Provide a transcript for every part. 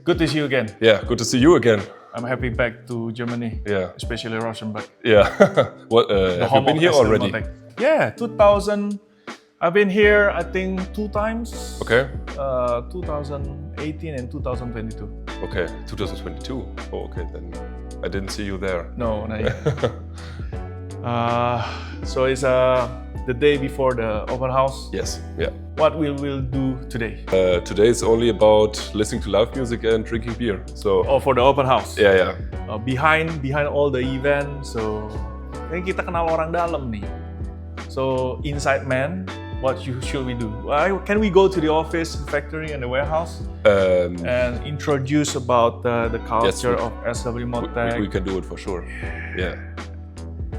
Good to see you again. Yeah, good to see you again. I'm happy back to Germany. Yeah. Especially Rosenberg. Yeah. What? Have you been here already? Yeah, 2000. I've been here, I think, 2 times. Okay. 2018 and 2022. Okay, 2022. Oh, okay, then I didn't see you there. No, not yet. So it's the day before the open house. Yes. Yeah. What we will do today? Today is only about listening to live music and drinking beer. So. Oh, for the open house. Yeah. Behind all the event, so ini kita kenal orang dalam nih. So inside man, what should we do? Can we go to the office, factory, and the warehouse and introduce about the culture of SW Motec? We can do it for sure. Yeah.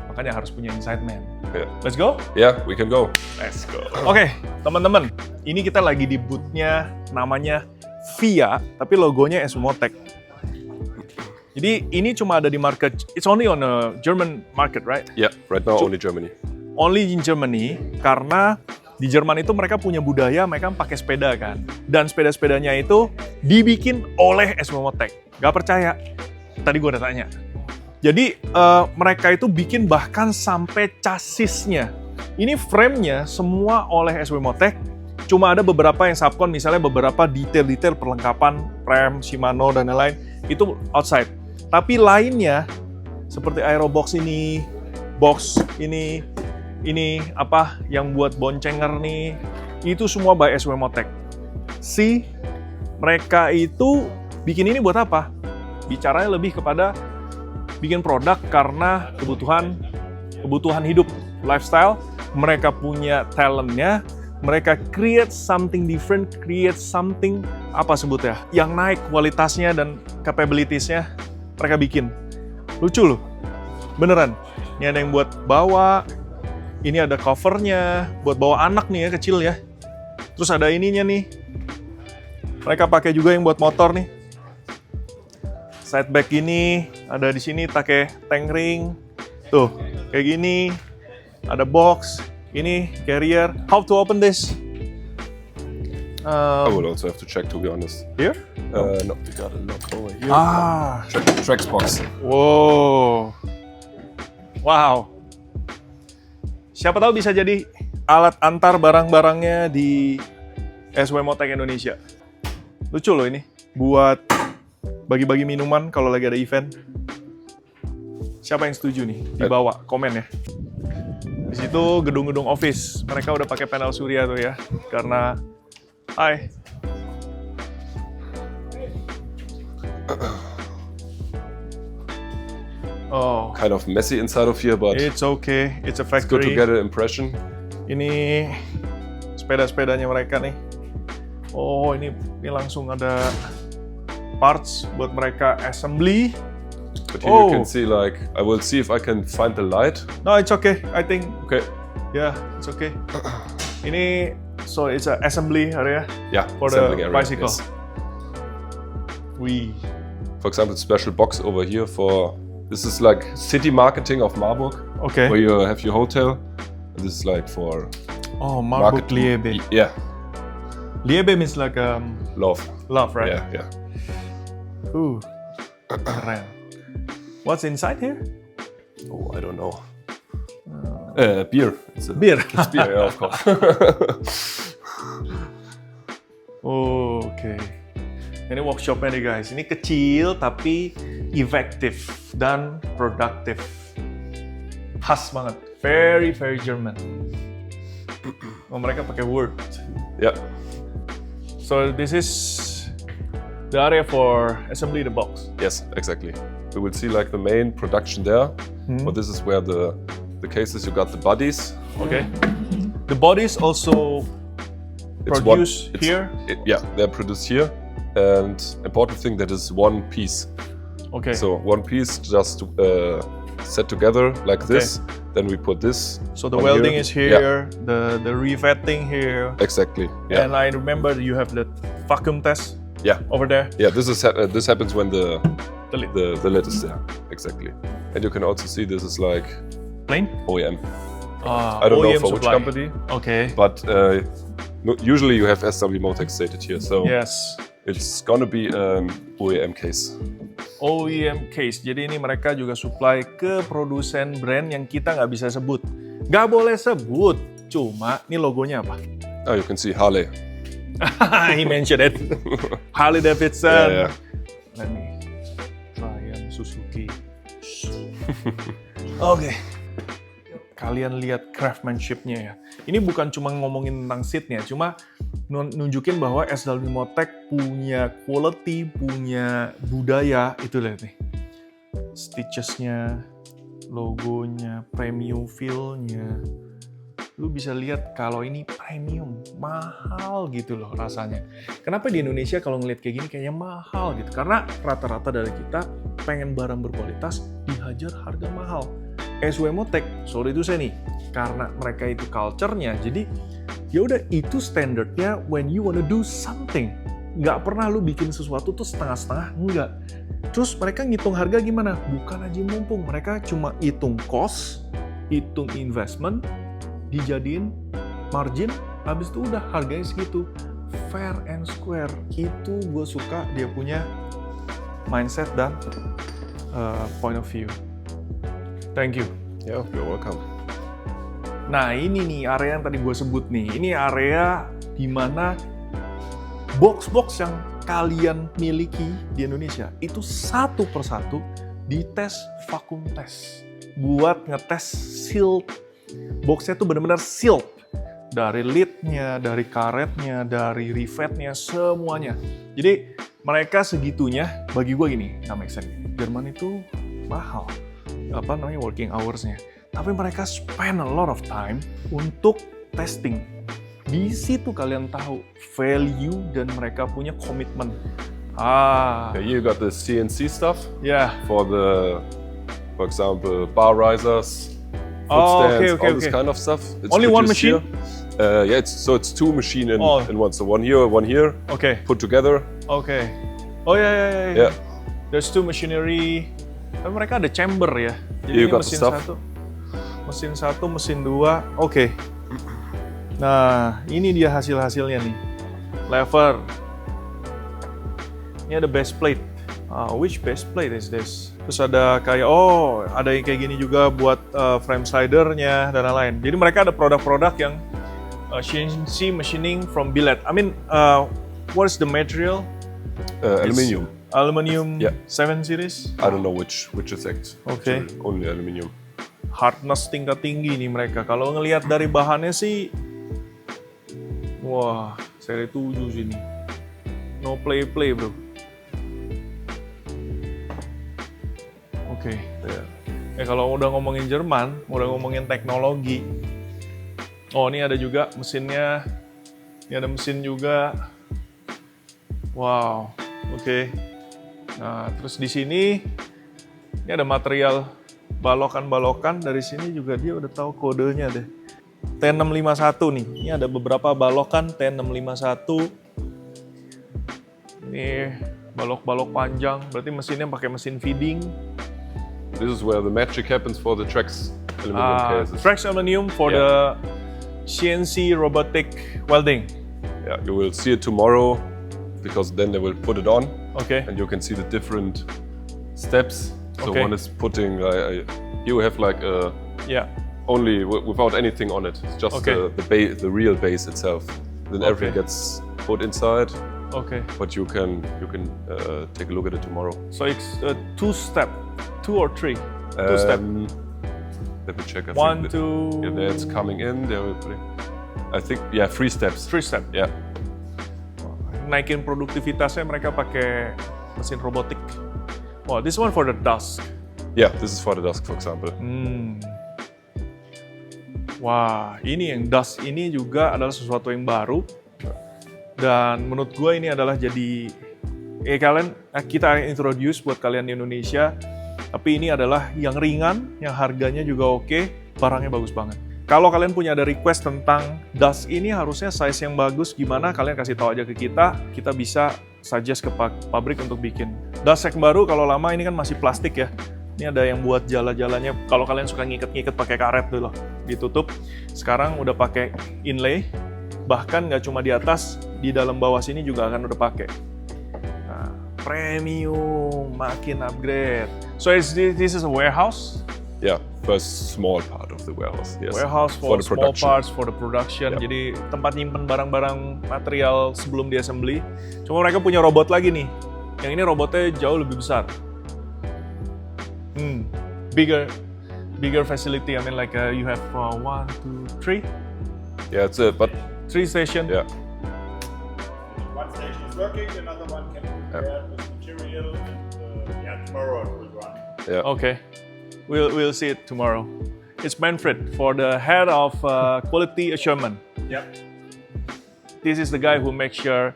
Makanya harus punya inside man. Yeah. Let's go? Yeah, we can go. Let's go. Oke, teman-teman. Ini kita lagi di booth-nya namanya VIA, tapi logonya SW Motec. Jadi ini cuma ada di market, it's only on a German market, right? Yeah, right now only Germany. Only in Germany, karena di Jerman itu mereka punya budaya, mereka pakai sepeda kan. Dan sepeda-sepedanya itu dibikin oleh SW Motec. Gak percaya? Tadi gue udah tanya. Jadi mereka itu bikin bahkan sampai chassisnya. Ini frame-nya semua oleh SW Motec. Cuma ada beberapa yang subcon, misalnya beberapa detail-detail perlengkapan rem, Shimano dan lain-lain itu outside. Tapi lainnya seperti aerobox ini, box ini apa yang buat boncenger nih, itu semua by SW Motec. Mereka itu bikin ini buat apa? Bicaranya lebih kepada bikin produk karena kebutuhan hidup, lifestyle. Mereka punya talentnya, mereka create something different, create something apa sebutnya, yang naik kualitasnya dan capabilitiesnya. Mereka bikin lucu loh, beneran. Ini ada yang buat bawa, ini ada covernya buat bawa anak nih ya, kecil ya. Terus ada ininya nih, mereka pakai juga yang buat motor nih. Side bag ini ada di sini pakai tank ring, tuh kayak gini. Ada box, ini carrier. How to open this? I will also have to check, to be honest. Here? No, we got a lock over here. Tracks box. Wow. Siapa tahu bisa jadi alat antar barang-barangnya di SW Motec Indonesia. Lucu loh ini. Buat bagi-bagi minuman kalau lagi ada event. Siapa yang setuju nih? Dibawa, komen ya. Di situ gedung-gedung office. Mereka udah pakai panel surya tuh ya. Karena Kind of messy inside of here, but it's okay. It's a it's good to factory. get an impression. Ini sepeda-sepedanya mereka nih. Oh, ini langsung ada parts buat mereka assembly. But here you can see, like, I will see if I can find the light. No, it's okay. I think. Okay. Yeah, it's okay. Ini, so it's an assembly area. Yeah. For the assembling area, bicycle. yes. For example, special box over here for, this is like city marketing of Marburg. Okay. Where you have your hotel. And this is like for Marburg Liebe. Yeah. Liebe means like love, right? Yeah. Ooh, keren. What's inside here? Oh, I don't know. Beer. Beer. It's beer, yeah, of course. Okay. Ini workshopnya nih guys. Ini kecil tapi effective dan productive. Khas banget. Very, very German. Mereka pakai Word. Yeah. So this is the area for assembly the box. Yes, exactly. We will see like the main production there. But this is where the cases, you got the bodies. Okay. The bodies also produced here? Yeah, they're produced here. And important thing, that is one piece. Okay. So one piece just set together like this. Then we put this. So the welding is here, the revetting here. Exactly. Yeah. And I remember you have the vacuum test. Yeah. Over there. Yeah. This happens when the lid is there. Exactly. And you can also see this is like plain OEM. I don't know for which company. Okay. But usually you have SW Motec stated here. So yes. It's gonna be an OEM case. OEM case, jadi ini mereka juga supply ke produsen brand yang kita nggak bisa sebut. Nggak boleh sebut, cuma ini logonya apa? Oh, you can see Harley. He mentioned it. Harley Davidson. Yeah, yeah. Let me try Suzuki. Oke. Kalian lihat craftsmanship-nya ya. Ini bukan cuma ngomongin tentang seatnya, cuma nunjukin bahwa SW Motec punya quality, punya budaya. Itu lihat nih. Stitches-nya, logonya, premium feel-nya. Lu bisa lihat kalau ini premium, mahal gitu loh rasanya. Kenapa di Indonesia kalau ngeliat kayak gini kayaknya mahal gitu? Karena rata-rata dari kita pengen barang berkualitas, dihajar harga mahal. SW Motec, sorry itu saya nih, karena mereka itu culture-nya, jadi ya udah itu standarnya when you wanna do something. Nggak pernah lu bikin sesuatu tuh setengah-setengah, enggak. Terus mereka ngitung harga gimana? Bukan aja mumpung, mereka cuma hitung cost, hitung investment, dijadiin margin, habis itu udah harganya segitu. Fair and square, itu gue suka dia punya mindset dan point of view. Thank you. Yeah, you're welcome. Nah ini nih area yang tadi gue sebut nih. Ini area di mana box-box yang kalian miliki di Indonesia itu satu persatu dites vacuum test buat ngetes sealed. Boxnya tuh benar-benar sealed. Dari lid-nya, dari karetnya, dari rivetnya, semuanya. Jadi mereka segitunya, bagi gue gini, nggak make sense. Jerman itu mahal. Apa namanya working hours-nya. Tapi mereka spend a lot of time untuk testing. Di situ kalian tahu value dan mereka punya komitmen. Yeah, you got the CNC stuff Yeah. for example, bar risers, foot stands, all this kind of stuff. It's Only one produced machine? here. Yeah, it's two machines in one. So one here, Okay. put together. Okay. Oh yeah. Yeah. There's two machinery. Tapi mereka ada chamber ya. Jadi You ini got mesin the stuff. mesin satu, mesin dua. Oke. Nah, ini dia hasil-hasilnya nih. Lever. Ini ada base plate. Which base plate is this? Terus ada kayak, ada yang kayak gini juga buat frame slidernya dan lain-lain. Jadi mereka ada produk-produk yang CNC machining from billet. I mean, what is the material? Aluminium. Aluminium Yeah. 7 series. I don't know which is Okay. only aluminium. Hardness tingkat tinggi nih mereka. Kalau ngelihat dari bahannya sih, wah, seri 7 sini. No play bro. Oke. Yeah. Kalau udah ngomongin Jerman, udah ngomongin teknologi. Oh, ini ada juga mesinnya. Ini ada mesin juga. Wow. Oke. Nah, terus di sini ini ada material balokan-balokan. Dari sini juga dia udah tahu kodenya deh. T651 nih. Ini ada beberapa balokan T651. Ini balok-balok panjang. Berarti mesinnya pakai mesin feeding. This is where the magic happens for the Trax aluminum cases. Trax aluminum for the CNC robotic welding. Yeah, you will see it tomorrow because then they will put it on. Okay. And you can see the different steps. So Okay. one is putting, you have like Yeah. only without anything on it. It's just Okay. the real base itself. Then everything Okay. gets put inside. Okay. But you can take a look at it tomorrow. So it's two-step, 2 or 3? Two-step. Let me check. I 1, think 2. yeah, there it's coming in. There will be, I think 3 steps. 3-step. Yeah. Naikin produktivitasnya mereka pakai mesin robotik. Oh, this one for the dusk. Yeah, this is for the dusk, for example. Wah, ini yang dust ini juga adalah sesuatu yang baru. Dan menurut gue ini adalah jadi kita introduce buat kalian di Indonesia. Tapi ini adalah yang ringan, yang harganya juga oke, barangnya bagus banget. Kalau kalian punya ada request tentang dust ini harusnya size yang bagus gimana, kalian kasih tahu aja ke kita bisa suggest ke pabrik untuk bikin. Dust yang baru kalau lama ini kan masih plastik ya. Ini ada yang buat jala-jalanya, kalau kalian suka ngiket-ngiket pakai karet dulu, ditutup. Sekarang udah pakai inlay, bahkan nggak cuma di atas, di dalam bawah sini juga akan udah pakai. premium, makin upgrade. So this is a warehouse. Yeah, first small part of the warehouse. Yes. Warehouse for the small production. parts for the production. Yep. Jadi tempat nyimpen barang-barang material sebelum di assembly. Cuma mereka punya robot lagi nih. Yang ini robotnya jauh lebih besar. Bigger facility. I mean like you have 1, 2, 3. Yeah, it's it. But 3 station. yeah, One station is working, another one can prepare with material, and tomorrow it will run. yeah. Okay, we'll see it tomorrow. It's Manfred for the head of quality assurance. Yep. This is the guy who makes sure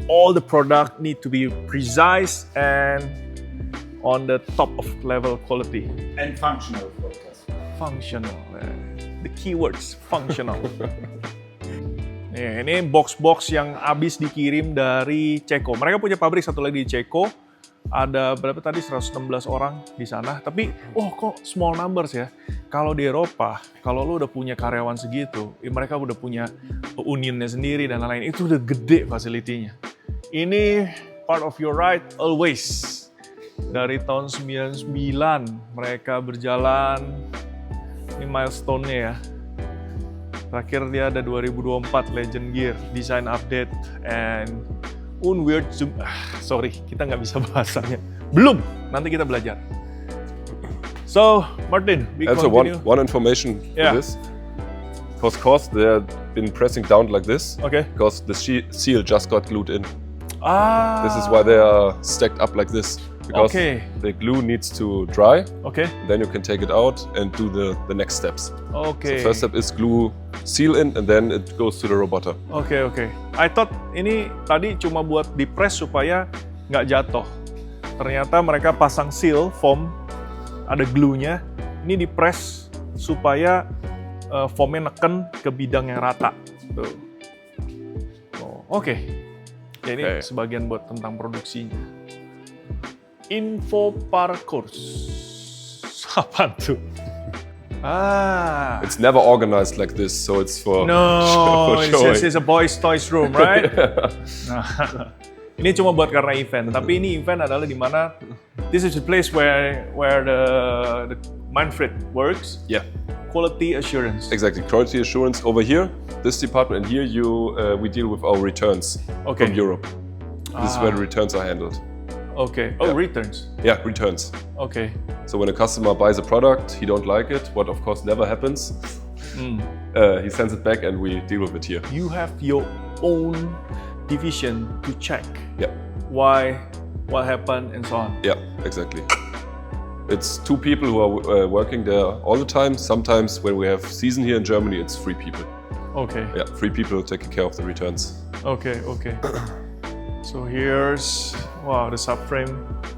all the product need to be precise and on the top of level quality. And functional for the customer. Functional. The keywords functional. Ini box-box yang habis dikirim dari Ceko. Mereka punya pabrik satu lagi di Ceko. Ada berapa tadi? 116 orang di sana. Tapi, kok small numbers ya. Kalau di Eropa, kalau lu udah punya karyawan segitu, mereka udah punya unionnya sendiri dan lain-lain. Itu udah gede fasilitinya. Ini part of your right always. Dari tahun 99 mereka berjalan. Ini milestone-nya ya. Terakhir dia ada 2024 Legend Gear Design Update and weird zoom. Sorry, kita nggak bisa bahasanya. Belum, nanti kita belajar. So, Martin, we Also continue. one information Yeah. to this. Course, they've been pressing down like this Okay. because the seal just got glued in. This is Ah. why they are stacked up like this. Because Okay. the glue needs to dry, Okay. then you can take it out and do the next steps. Okay. So first step is glue seal in and then it goes to the roboter. Okay. I thought ini tadi cuma buat di press supaya nggak jatuh. Ternyata mereka pasang seal foam, ada glue-nya. Ini di press supaya foamnya neken ke bidang yang rata. Tuh. Oke. Ya, ini Oke. sebagian buat tentang produksinya. Info parcours. Apa tuh? It's never organized like this, so it's for, No, for showing. it's a boys' toys room, right? Nah, ini cuma buat karena event. Tapi ini event adalah di mana this is the place where the Manfred works. Yeah, Quality assurance. exactly. Quality assurance over here, this department, and here we deal with our returns Okay. from Europe. This is where the returns are handled. Okay. Yeah. Returns. Yeah, returns. Okay. So when a customer buys a product, he don't like it, what of course never happens. He sends it back and we deal with it here. You have your own division to check Yeah, why, what happened, and so on. yeah, exactly. It's 2 people who are working there all the time. Sometimes when we have season here in Germany, it's 3 people. Okay. Yeah, 3 people taking care of the returns. Okay. So here's the subframe.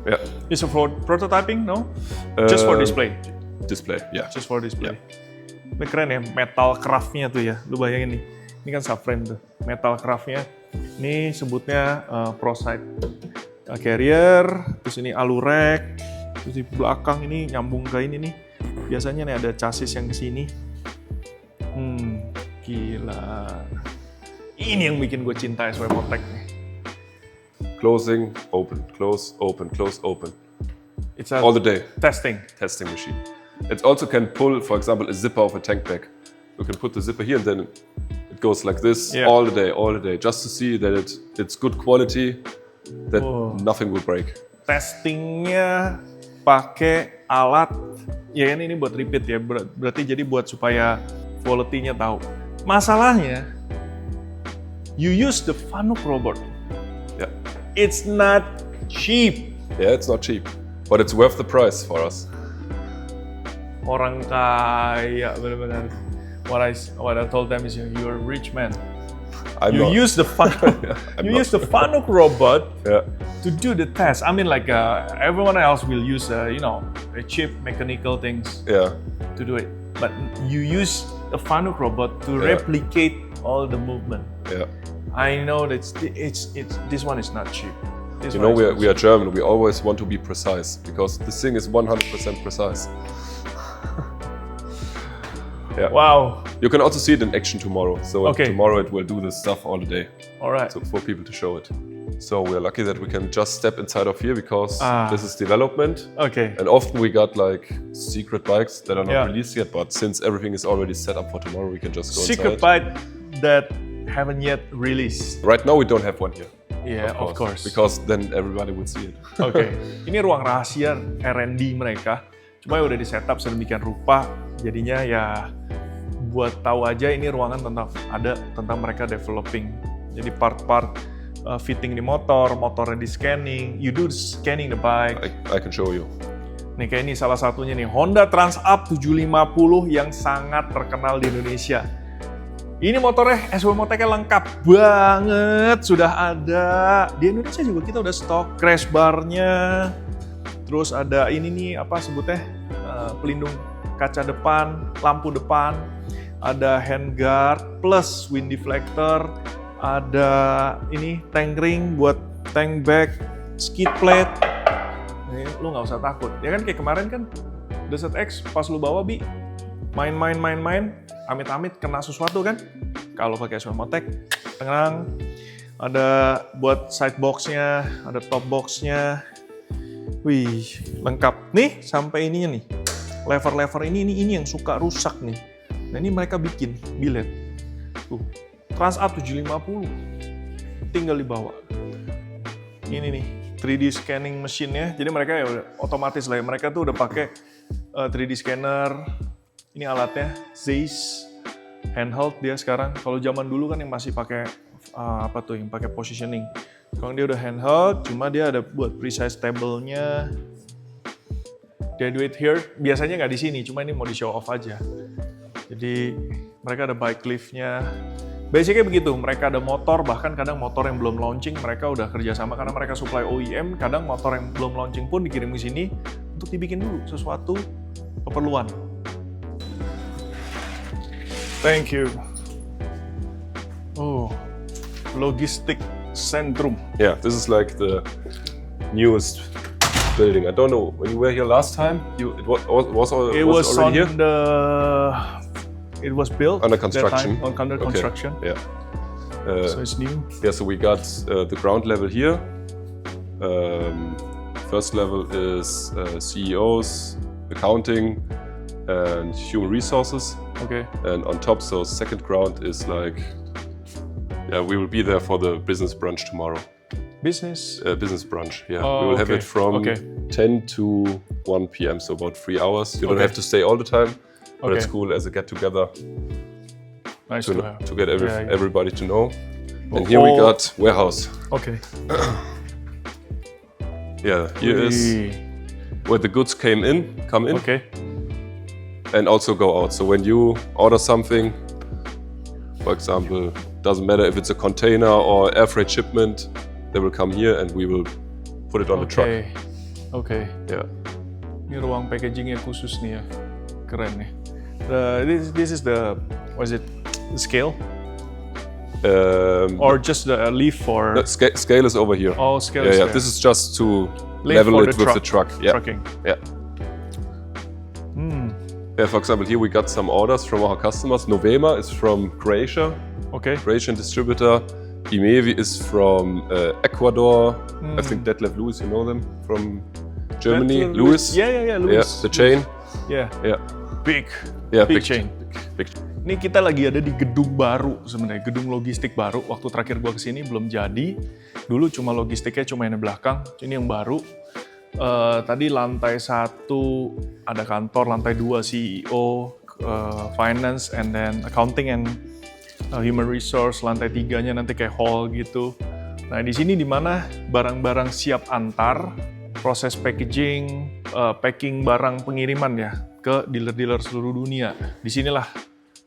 Yeah. Is it for prototyping? No? Just for display. Display, yeah. Just for display. Ini keren ya, metal craft-nya tuh ya. Lu bayangin nih. Ini kan subframe tuh. Metal craft-nya. Ini sebutnya ProSight carrier. Terus ini alurek. Terus di belakang ini nyambung ke ini nih. Biasanya nih ada chassis yang kesini. Gila. Ini yang bikin gue cinta SW Motec nih. Closing, open, close, open, close, open. It's a All the day, testing. testing machine. It also can pull, for example, a zipper of a tank bag. You can put the zipper here and then it goes like this Yeah. all the day, just to see that it's good quality, that nothing will break. Testingnya pakai alat, ya ini buat repeat ya, berarti jadi buat supaya quality-nya tahu. Masalahnya, you use the Fanuc robot. Yeah, It's not cheap. yeah, it's not cheap, but it's worth the price for us. Orang kaya benar-benar. What I told them is you're a rich man. I'm You not. use the Fanuc, I'm you not. use the Fanuc robot Yeah, to do the test. I mean, like everyone else will use, a cheap mechanical things yeah, to do it, but you use a Fanuc robot to Yeah. replicate all the movement. yeah. I know that it's this one is not cheap. This You know, one is we are German. We always want to be precise because this thing is 100% precise. Yeah. Wow. You can also see it in action tomorrow. So Okay. tomorrow it will do this stuff all the day. All right. So for people to show it. So we're lucky that we can just step inside of here because Ah. this is development. Okay. And often we got like secret bikes that are not Yeah. released yet, but since everything is already set up for tomorrow, we can just go Secret inside. bike that haven't yet released. Right now we don't have one here. Yeah, of course. Because then everybody would see it. Oke, ini ruang rahasia R&D mereka. Cuma udah di setup sedemikian rupa, jadinya ya buat tahu aja ini ruangan tentang mereka developing. Jadi part-part fitting di motornya di scanning. You do scanning the bike. I can show you. Nih kayak ini salah satunya nih, Honda Transalp 750 yang sangat terkenal di Indonesia. Ini motornya SW Motec lengkap banget, sudah ada. Di Indonesia juga kita udah stok crash bar-nya. Terus ada ini nih, apa sebutnya, pelindung kaca depan, lampu depan. Ada handguard plus wind deflector. Ada ini tank ring buat tank bag, skid plate. Nih, lu nggak usah takut. Ya kan kayak kemarin kan, Desert X pas lu bawa, Bi, main, amit-amit kena sesuatu kan? Kalau pakai SW Motec, tenang. Ada buat side box-nya, ada top box-nya. Wih, lengkap. Nih, sampai ininya nih. Lever-lever ini yang suka rusak nih. Nah, ini mereka bikin bilet. Tuh, Transalp 750. Tinggal dibawa. Ini nih, 3D scanning mesinnya. Jadi mereka ya udah otomatis lah ya. Mereka tuh udah pakai 3D scanner. Ini alatnya, Zeiss. Handheld dia sekarang. Kalau zaman dulu kan yang masih pakai yang pakai positioning. Sekarang dia udah handheld, cuma dia ada buat precise table-nya. Dia do it here, biasanya nggak di sini, cuma ini mau di show off aja. Jadi mereka ada bike lift-nya. Basicnya begitu, mereka ada motor, bahkan kadang motor yang belum launching mereka udah kerjasama karena mereka supply OEM. Kadang motor yang belum launching pun dikirim ke sini untuk dibikin dulu sesuatu keperluan. Thank you. Oh, logistic centrum. Yeah, this is like the newest building. I don't know, when you were here last time, it was It was already on here? It was built Under that construction. time, under Okay. construction. Yeah. So it's new. Yeah, so we got the ground level here. First level is CEOs, accounting, and human resources. Okay. And on top, so second ground is like, yeah, we will be there for the business brunch tomorrow. Business. Business brunch, yeah. Oh, we will have okay. it from Okay. 10 to 1 p.m., so about 3 hours. You don't Okay. have to stay all the time, but it's Okay. cool as a get-together Nice to have. to get Yeah. everybody to know. And Oh. here we got warehouse. Okay. Yeah, here is where the goods come in, Okay. and also go out. So when you order something, for example, doesn't matter if it's a container or air freight shipment, they will come here and we will put it on the truck. Okay. Yeah. Ini ruang packagingnya khusus nih ya. Keren nih. This is the, what is it? The scale? Or just the leaf for the scale is over here. all scale? Yeah, is yeah. there. This is just to Leaf level for it with the truck. Yeah. Trucking. Yeah. Yeah. For example, here we got some orders from our customers. Novema is from Croatia, Okay. Croatian distributor. Imevi is from Ecuador. I think Detlef Lewis, you know them from Germany. Lewis. Yeah, Lewis. Yeah, the chain. Yeah. Yeah. Big. Yeah, Big chain. Big. Ini kita lagi ada di gedung baru sebenarnya, gedung logistik baru. Waktu terakhir gua kesini belum jadi. Dulu cuma logistiknya cuma yang di belakang. Ini yang baru. Tadi lantai 1 ada kantor, lantai 2 CEO, finance, and then accounting and human resource. Lantai 3-nya nanti kayak hall gitu. Nah di sini dimana barang-barang siap antar, proses packaging, packing barang pengiriman ya ke dealer-dealer seluruh dunia. Disinilah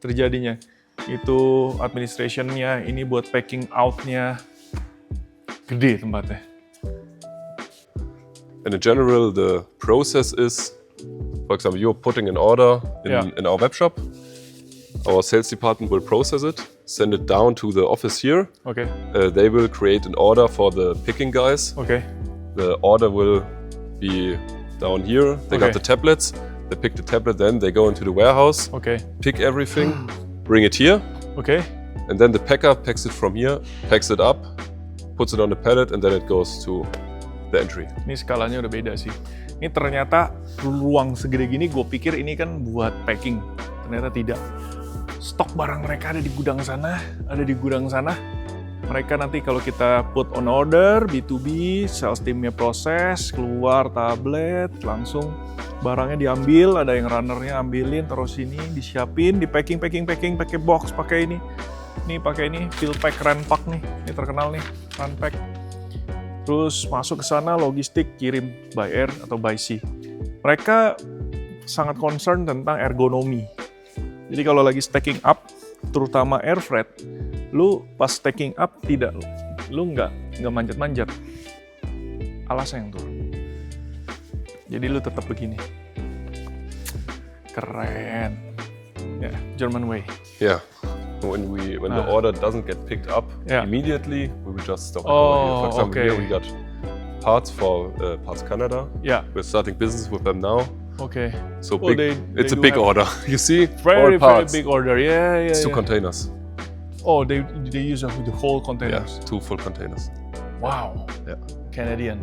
terjadinya. Itu administration-nya, ini buat packing out-nya. Gede tempatnya. And in general, the process is, for example, you're putting an order in our web shop. Our sales department will process it, send it down to the office here. Okay. They will create an order for the picking guys. Okay. The order will be down here. They got Okay. the tablets. They pick the tablet, then they go into the warehouse, Okay. pick everything, bring it here, Okay. and then the packer packs it from here, packs it up, puts it on the pallet, and then it goes to the entry. Ini skalanya udah beda sih. Ini ternyata ruang segede gini, gue pikir ini kan buat packing. Ternyata tidak. Stok barang mereka ada di gudang sana, Mereka nanti kalau kita put on order, B2B, sales teamnya proses, keluar tablet, langsung barangnya diambil, ada yang runnernya ambilin, taruh sini, disiapin, di packing, pakai box, pakai ini. Nih pakai ini, Philpack Ranpak nih, ini terkenal nih, Ranpak. Terus masuk ke sana, logistik, kirim by air atau by sea. Mereka sangat concern tentang ergonomi. Jadi kalau lagi stacking up, terutama air freight, lu pas stacking up lu nggak manjat-manjat. Alasnya yang turun. Jadi lu tetap begini. Keren. Ya, German way. Yeah. When the order doesn't get picked up immediately, we will just stop it over here. For example, here we got parts for Parts Canada. Yeah. We're starting business with them now. Okay. So they it's a big order. You see, very all parts. big order. Yeah. It's 2 containers. Oh, they use the whole containers. Yeah, 2 full containers. Wow. Yeah. Canadian.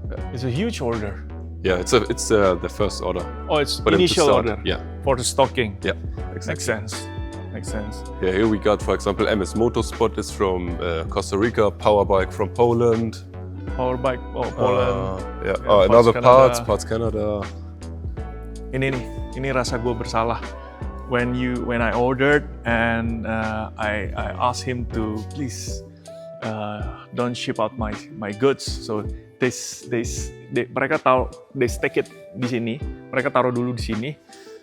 Yeah. It's a huge order. Yeah, it's the first order. Oh, it's For them to initial start. order. Yeah. For the stocking. Yeah. Makes sense. Yeah, here we got, for example, MS Motorsport is from Costa Rica, Powerbike from Poland. Powerbike, Poland. Another Canada. Parts Canada. Ini rasa gue bersalah. When I ordered and I asked him to please don't ship out my goods. So mereka taruh, they stack it di sini. Mereka taruh dulu di sini.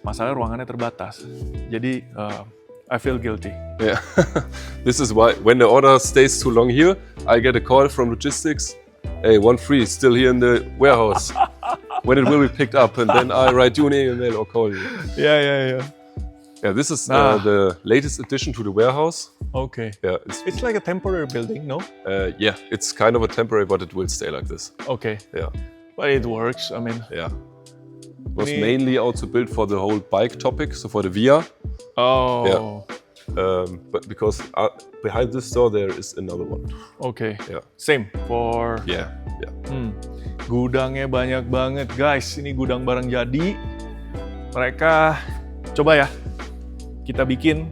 Masalahnya ruangannya terbatas. Jadi I feel guilty. Yeah, this is why when the order stays too long here, I get a call from logistics. Hey, 1 free still here in the warehouse. When it will be picked up, and then I write you an email or call you. Yeah. Yeah, this is the latest addition to the warehouse. Okay. Yeah, it's like a temporary building, no? Yeah, it's kind of a temporary, but it will stay like this. Okay. Yeah. But it works. I mean. Yeah. It was mainly also built for the whole bike topic, so for the VIA. Oh. Yeah. But because behind this store there is another one. Okay. Yeah. Same for. Yeah. Gudangnya banyak banget, guys. Ini gudang barang jadi. Mereka coba ya. Kita bikin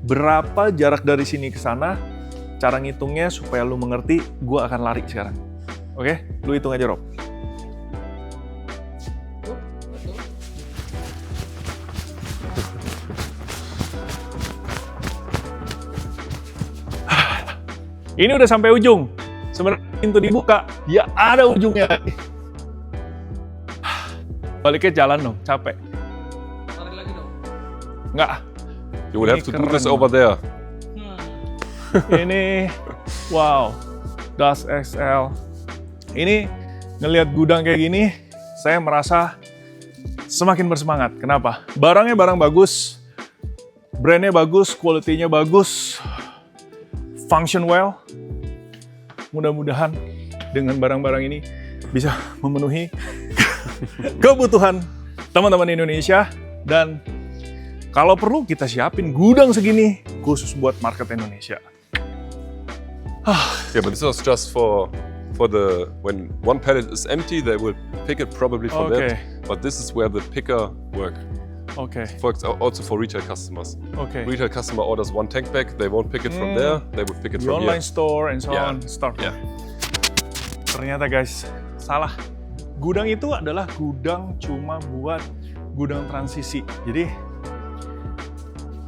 berapa jarak dari sini ke sana. Cara ngitungnya supaya lu mengerti. Gua akan lari sekarang. Oke? Lu hitung aja, Rob. Ini udah sampai ujung. Sebenarnya pintu dibuka, ya ada ujungnya. Baliknya jalan dong, capek. Tarik lagi dong. Nggak. You will Ini have to do keren this over there. Ini, wow, Das XL. Ini ngelihat gudang kayak gini, saya merasa semakin bersemangat. Kenapa? Barangnya barang bagus, brandnya bagus, quality-nya bagus, function well. Mudah-mudahan dengan barang-barang ini bisa memenuhi kebutuhan teman-teman Indonesia, dan kalau perlu kita siapin gudang segini khusus buat market Indonesia. Yeah, but this was just for the when one pallet is empty, they will pick it probably from Okay. that. But this is where the picker work. Oke. Also for retail customers. Oke. Retail customer orders 1 tank bag, they won't pick it from there, they will pick it Di from online here. store and so Yeah. on. Start. Yeah. Ternyata guys, salah. Gudang itu adalah gudang cuma buat gudang transisi. Jadi,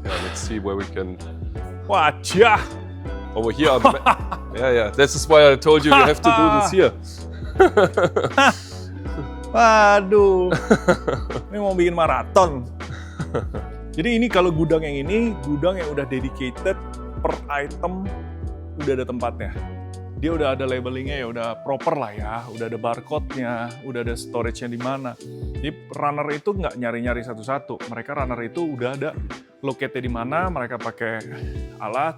Yeah, let's see where we can. wajah. Over here are the yeah. This is why I told you have to do this here. Waduh. Ini mau bikin maraton. Jadi ini kalau gudang yang ini, gudang yang udah dedicated per item, udah ada tempatnya. Dia udah ada labelingnya, ya udah proper lah ya, udah ada barcode-nya, udah ada storage-nya di mana. Jadi runner itu nggak nyari-nyari satu-satu. Mereka runner itu udah ada locate-nya di mana, mereka pakai alat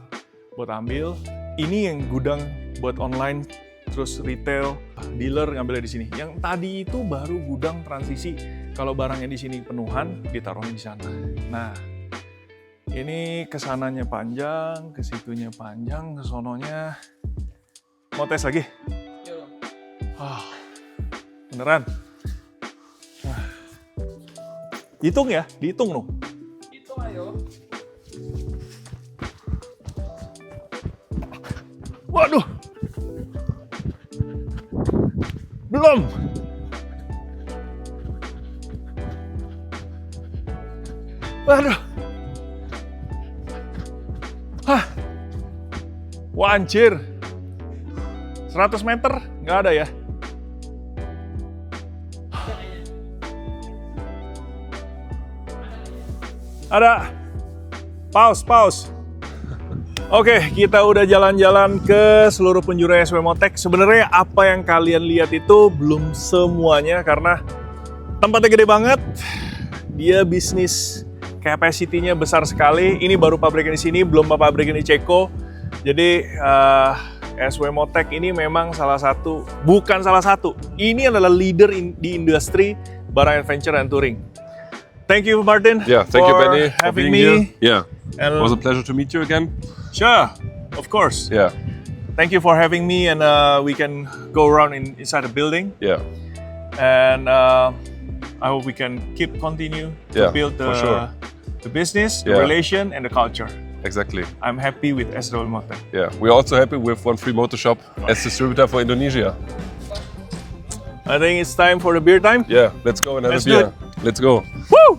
buat ambil. Ini yang gudang buat online, terus retail, dealer ngambilnya di sini. Yang tadi itu baru gudang transisi. Kalau barangnya di sini penuhan, ditaruhnya di sana. Nah, ini kesananya panjang, ke situnya panjang, ke sononya Mau tes lagi? Iya dong. Beneran? Hitung ya, dihitung dong. Itu ayo. Waduh. Belum. Waduh. Hah. Wah, anjir. 100 meter? Nggak ada ya? Ada. Pause. Oke, kita udah jalan-jalan ke seluruh penjuru SW Motek. Sebenarnya apa yang kalian lihat itu belum semuanya karena tempatnya gede banget. Dia bisnis capacity-nya besar sekali. Ini baru pabrikan di sini, belum pabrikan di Ceko. Jadi SW Motek ini memang bukan salah satu. Ini adalah leader di industri barang adventure and touring. Thank you, Martin. Yeah, thank you, for Benny, for having being me. here. Yeah, And it was a pleasure to meet you again. sure, of course. Yeah, Thank you for having me, and we can go around inside the building. yeah, And I hope we can continue to Yeah, build for sure. the business, the Yeah. relation, and the culture. exactly. I'm happy with SW Motek. Yeah, we're also happy with One Free Motor Shop as distributor for Indonesia. I think it's time for the beer time. Yeah, let's go and have Let's a do beer. Let's go. Woo!